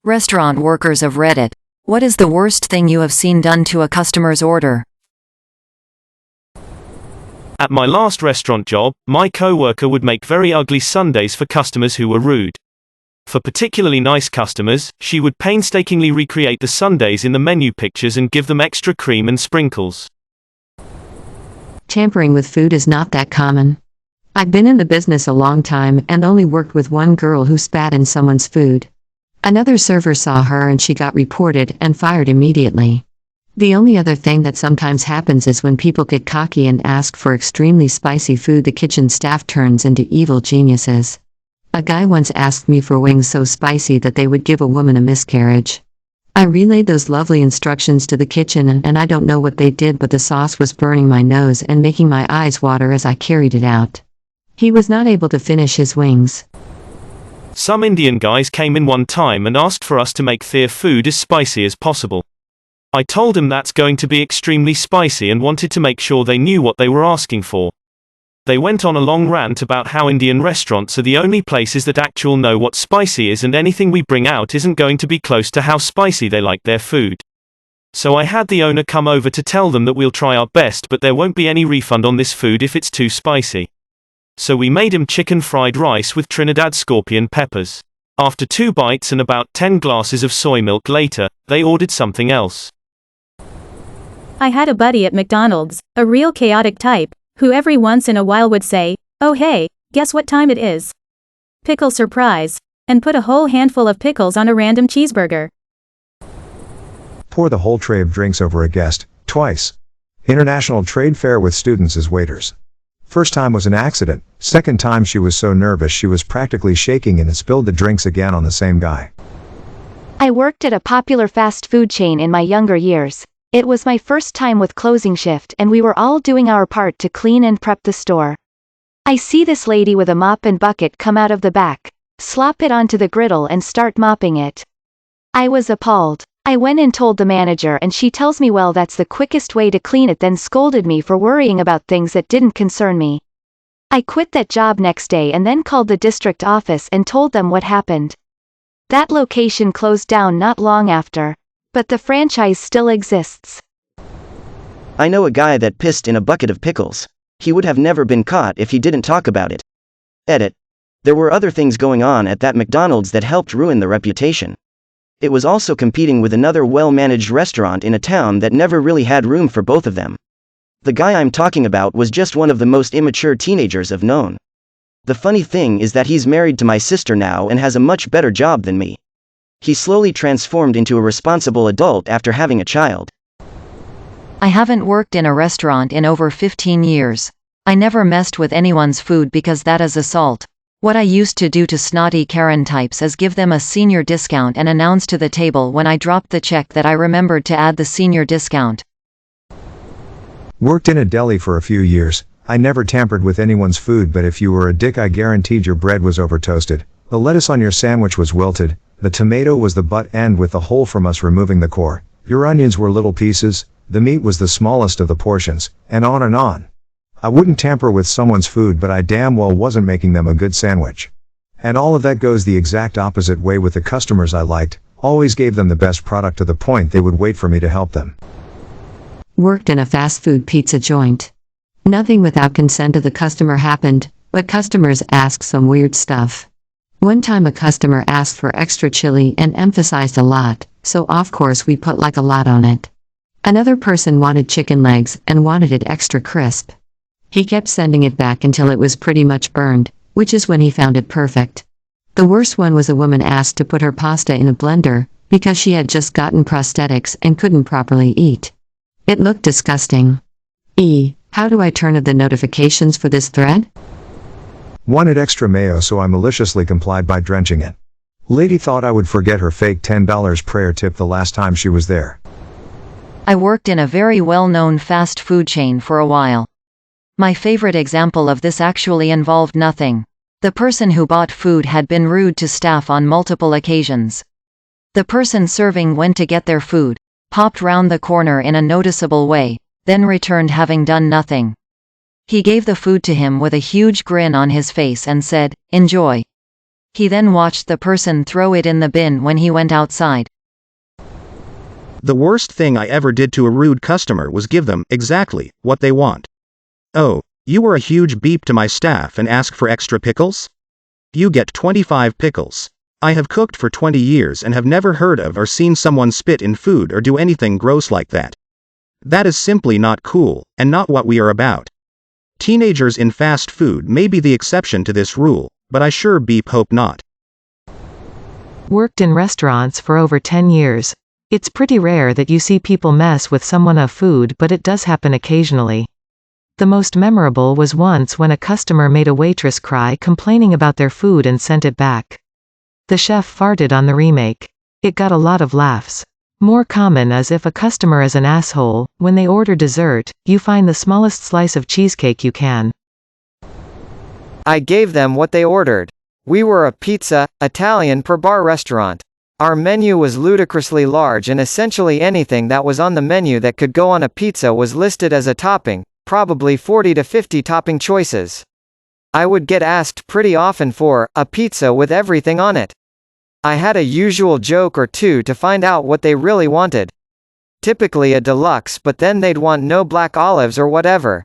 Restaurant workers of Reddit. What is the worst thing you have seen done to a customer's order? At my last restaurant job, my co-worker would make very ugly sundaes for customers who were rude. For particularly nice customers, she would painstakingly recreate the sundaes in the menu pictures and give them extra cream and sprinkles. Tampering with food is not that common. I've been in the business a long time and only worked with one girl who spat in someone's food. Another server saw her and she got reported and fired immediately. The only other thing that sometimes happens is when people get cocky and ask for extremely spicy food, the kitchen staff turns into evil geniuses. A guy once asked me for wings so spicy that they would give a woman a miscarriage. I relayed those lovely instructions to the kitchen and I don't know what they did, but the sauce was burning my nose and making my eyes water as I carried it out. He was not able to finish his wings. Some Indian guys came in one time and asked for us to make their food as spicy as possible. I told them that's going to be extremely spicy and wanted to make sure they knew what they were asking for. They went on a long rant about how Indian restaurants are the only places that actually know what spicy is and anything we bring out isn't going to be close to how spicy they like their food. So I had the owner come over to tell them that we'll try our best, but there won't be any refund on this food if it's too spicy. So we made him chicken fried rice with Trinidad scorpion peppers. After 2 bites and about 10 glasses of soy milk later, they ordered something else. I had a buddy at McDonald's, a real chaotic type, who every once in a while would say, "Oh hey, guess what time it is? Pickle surprise," and put a whole handful of pickles on a random cheeseburger. Pour the whole tray of drinks over a guest, twice. International trade fair with students as waiters. First time was an accident, second time she was so nervous she was practically shaking and spilled the drinks again on the same guy. I worked at a popular fast food chain in my younger years. It was my first time with closing shift and we were all doing our part to clean and prep the store. I see this lady with a mop and bucket come out of the back, slop it onto the griddle and start mopping it. I was appalled. I went and told the manager and she tells me, well, that's the quickest way to clean it, then scolded me for worrying about things that didn't concern me. I quit that job next day and then called the district office and told them what happened. That location closed down not long after, but the franchise still exists. I know a guy that pissed in a bucket of pickles. He would have never been caught if he didn't talk about it. Edit. There were other things going on at that McDonald's that helped ruin the reputation. It was also competing with another well-managed restaurant in a town that never really had room for both of them. The guy I'm talking about was just one of the most immature teenagers I've known. The funny thing is that he's married to my sister now and has a much better job than me. He slowly transformed into a responsible adult after having a child. I haven't worked in a restaurant in over 15 years. I never messed with anyone's food because that is assault. What I used to do to snotty Karen types is give them a senior discount and announce to the table when I dropped the check that I remembered to add the senior discount. Worked in a deli for a few years. I never tampered with anyone's food, but if you were a dick I guaranteed your bread was over toasted, the lettuce on your sandwich was wilted, the tomato was the butt end with the hole from us removing the core, your onions were little pieces, the meat was the smallest of the portions, and on and on. I wouldn't tamper with someone's food, but I damn well wasn't making them a good sandwich. And all of that goes the exact opposite way with the customers I liked, always gave them the best product to the point they would wait for me to help them. Worked in a fast food pizza joint. Nothing without consent of the customer happened, but customers asked some weird stuff. One time a customer asked for extra chili and emphasized a lot, so of course we put like a lot on it. Another person wanted chicken legs and wanted it extra crisp. He kept sending it back until it was pretty much burned, which is when he found it perfect. The worst one was a woman asked to put her pasta in a blender, because she had just gotten prosthetics and couldn't properly eat. It looked disgusting. How do I turn off the notifications for this thread? Wanted extra mayo, so I maliciously complied by drenching it. Lady thought I would forget her fake $10 prayer tip the last time she was there. I worked in a very well-known fast food chain for a while. My favorite example of this actually involved nothing. The person who bought food had been rude to staff on multiple occasions. The person serving went to get their food, popped round the corner in a noticeable way, then returned having done nothing. He gave the food to him with a huge grin on his face and said, "Enjoy." He then watched the person throw it in the bin when he went outside. The worst thing I ever did to a rude customer was give them exactly what they want. Oh, you were a huge beep to my staff and ask for extra pickles? You get 25 pickles. I have cooked for 20 years and have never heard of or seen someone spit in food or do anything gross like that. That is simply not cool, and not what we are about. Teenagers in fast food may be the exception to this rule, but I sure beep hope not. Worked in restaurants for over 10 years. It's pretty rare that you see people mess with someone of food, but it does happen occasionally. The most memorable was once when a customer made a waitress cry complaining about their food and sent it back. The chef farted on the remake. It got a lot of laughs. More common is if a customer is an asshole, when they order dessert, you find the smallest slice of cheesecake you can. I gave them what they ordered. We were a pizza, Italian per bar restaurant. Our menu was ludicrously large and essentially anything that was on the menu that could go on a pizza was listed as a topping, probably 40 to 50 topping choices. I would get asked pretty often for a pizza with everything on it. I had a usual joke or two to find out what they really wanted. Typically a deluxe, but then they'd want no black olives or whatever.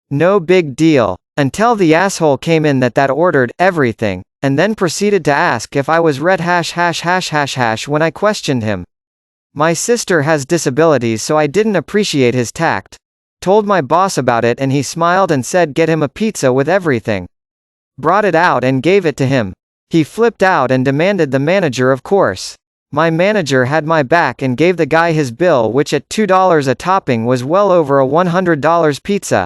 No big deal, until the asshole came in that ordered everything, and then proceeded to ask if I was red ## when I questioned him. My sister has disabilities, so I didn't appreciate his tact. Told my boss about it and he smiled and said get him a pizza with everything. Brought it out and gave it to him. He flipped out and demanded the manager, of course. My manager had my back and gave the guy his bill, which at $2 a topping was well over a $100 pizza.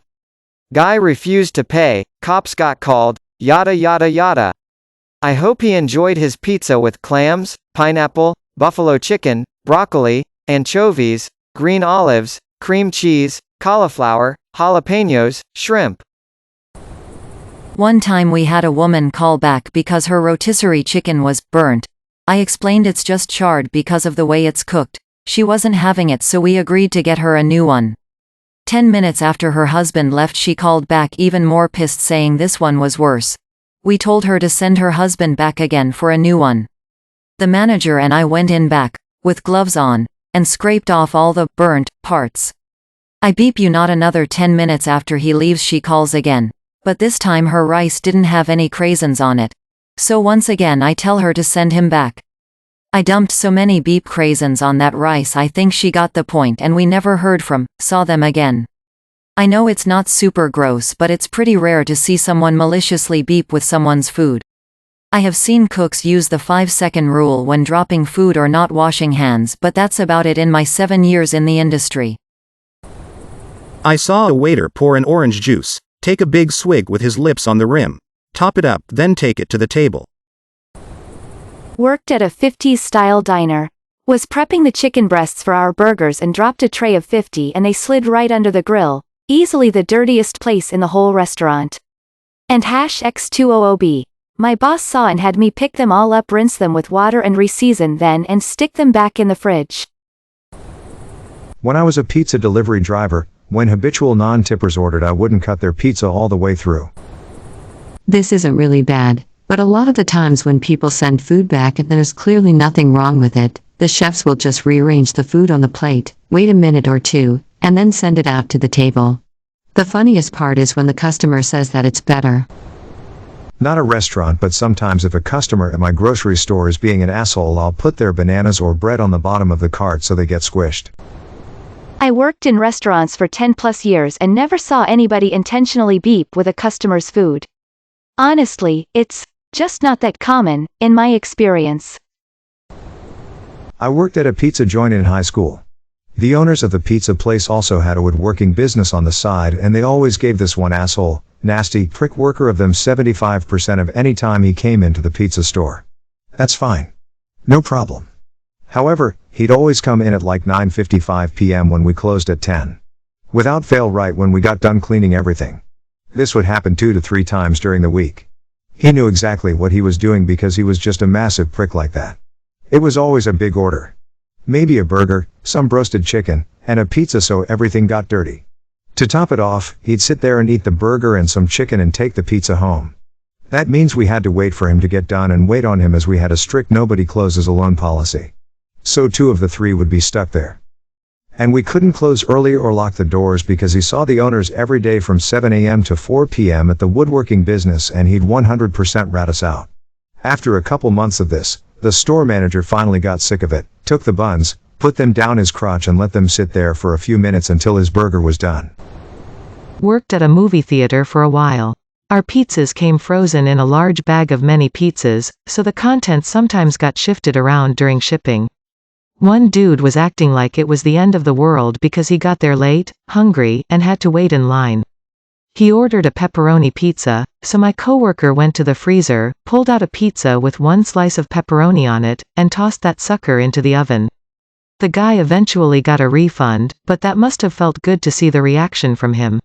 Guy refused to pay, cops got called, yada yada yada. I hope he enjoyed his pizza with clams, pineapple, buffalo chicken, broccoli, anchovies, green olives, cream cheese, cauliflower, jalapenos, shrimp. One time we had a woman call back because her rotisserie chicken was burnt. I explained it's just charred because of the way it's cooked. She wasn't having it, so we agreed to get her a new one. 10 minutes after her husband left, she called back even more pissed, saying this one was worse. We told her to send her husband back again for a new one. The manager and I went in back, with gloves on, and scraped off all the burnt parts. I beep you not another 10 minutes after he leaves, she calls again. But this time her rice didn't have any craisins on it. So once again I tell her to send him back. I dumped so many beep craisins on that rice, I think she got the point, and we never saw them again. I know it's not super gross, but it's pretty rare to see someone maliciously beep with someone's food. I have seen cooks use the 5-second rule when dropping food or not washing hands, but that's about it in my 7 years in the industry. I saw a waiter pour an orange juice, take a big swig with his lips on the rim, top it up, then take it to the table. Worked at a 50s style diner. Was prepping the chicken breasts for our burgers and dropped a tray of 50 and they slid right under the grill, easily the dirtiest place in the whole restaurant. And #X200B. My boss saw and had me pick them all up, rinse them with water and reseason then and stick them back in the fridge. When I was a pizza delivery driver, when habitual non-tippers ordered, I wouldn't cut their pizza all the way through. This isn't really bad, but a lot of the times when people send food back and there's clearly nothing wrong with it, the chefs will just rearrange the food on the plate, wait a minute or two, and then send it out to the table. The funniest part is when the customer says that it's better. Not a restaurant, but sometimes if a customer at my grocery store is being an asshole, I'll put their bananas or bread on the bottom of the cart so they get squished. I worked in restaurants for 10+ years and never saw anybody intentionally beep with a customer's food. Honestly, it's just not that common, in my experience. I worked at a pizza joint in high school. The owners of the pizza place also had a woodworking business on the side, and they always gave this one asshole, nasty prick worker of them 75% of any time he came into the pizza store. That's fine. No problem. However, he'd always come in at like 9:55 p.m. when we closed at 10. Without fail, right when we got done cleaning everything. This would happen 2 to 3 times during the week. He knew exactly what he was doing because he was just a massive prick like that. It was always a big order. Maybe a burger, some roasted chicken, and a pizza, so everything got dirty. To top it off, he'd sit there and eat the burger and some chicken and take the pizza home. That means we had to wait for him to get done and wait on him as we had a strict nobody closes alone policy. So 2 of the 3 would be stuck there. And we couldn't close early or lock the doors because he saw the owners every day from 7 a.m. to 4 p.m. at the woodworking business and he'd 100% rat us out. After a couple months of this, the store manager finally got sick of it, took the buns, put them down his crotch and let them sit there for a few minutes until his burger was done. Worked at a movie theater for a while. Our pizzas came frozen in a large bag of many pizzas, so the contents sometimes got shifted around during shipping. One dude was acting like it was the end of the world because he got there late, hungry, and had to wait in line. He ordered a pepperoni pizza, so my coworker went to the freezer, pulled out a pizza with 1 slice of pepperoni on it, and tossed that sucker into the oven. The guy eventually got a refund, but that must have felt good to see the reaction from him.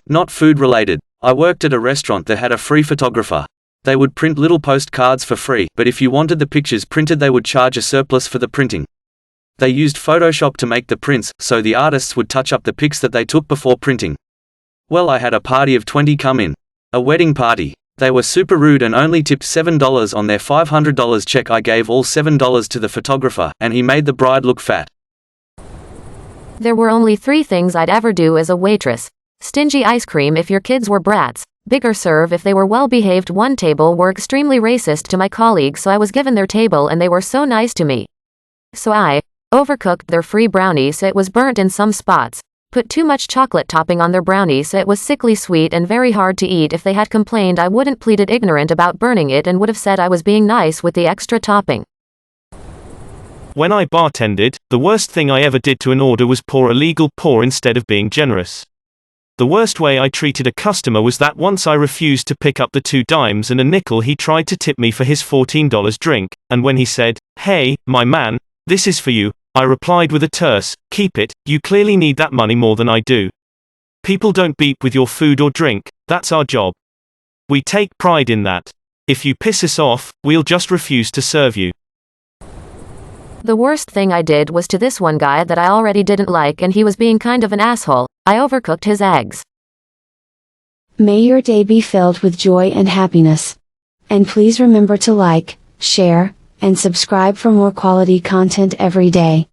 Not food related. I worked at a restaurant that had a free photographer. They would print little postcards for free, but if you wanted the pictures printed they would charge a surplus for the printing. They used Photoshop to make the prints, so the artists would touch up the pics that they took before printing. Well, I had a party of 20 come in. A wedding party. They were super rude and only tipped $7 on their $500 check. I gave all $7 to the photographer, and he made the bride look fat. There were only 3 things I'd ever do as a waitress. Stingy ice cream if your kids were brats. Bigger serve if they were well behaved. One table were extremely racist to my colleagues, so I was given their table and they were so nice to me. So I overcooked their free brownie so it was burnt in some spots. Put too much chocolate topping on their brownie so it was sickly sweet and very hard to eat. If they had complained I wouldn't pleaded ignorant about burning it and would have said I was being nice with the extra topping. When I bartended, the worst thing I ever did to an order was pour illegal pour instead of being generous. The worst way I treated a customer was that once I refused to pick up the 2 dimes and a nickel he tried to tip me for his $14 drink, and when he said, "Hey, my man, this is for you," I replied with a terse, "Keep it, you clearly need that money more than I do. People don't beep with your food or drink, that's our job. We take pride in that. If you piss us off, we'll just refuse to serve you." The worst thing I did was to this one guy that I already didn't like and he was being kind of an asshole. I overcooked his eggs. May your day be filled with joy and happiness. And please remember to like, share, and subscribe for more quality content every day.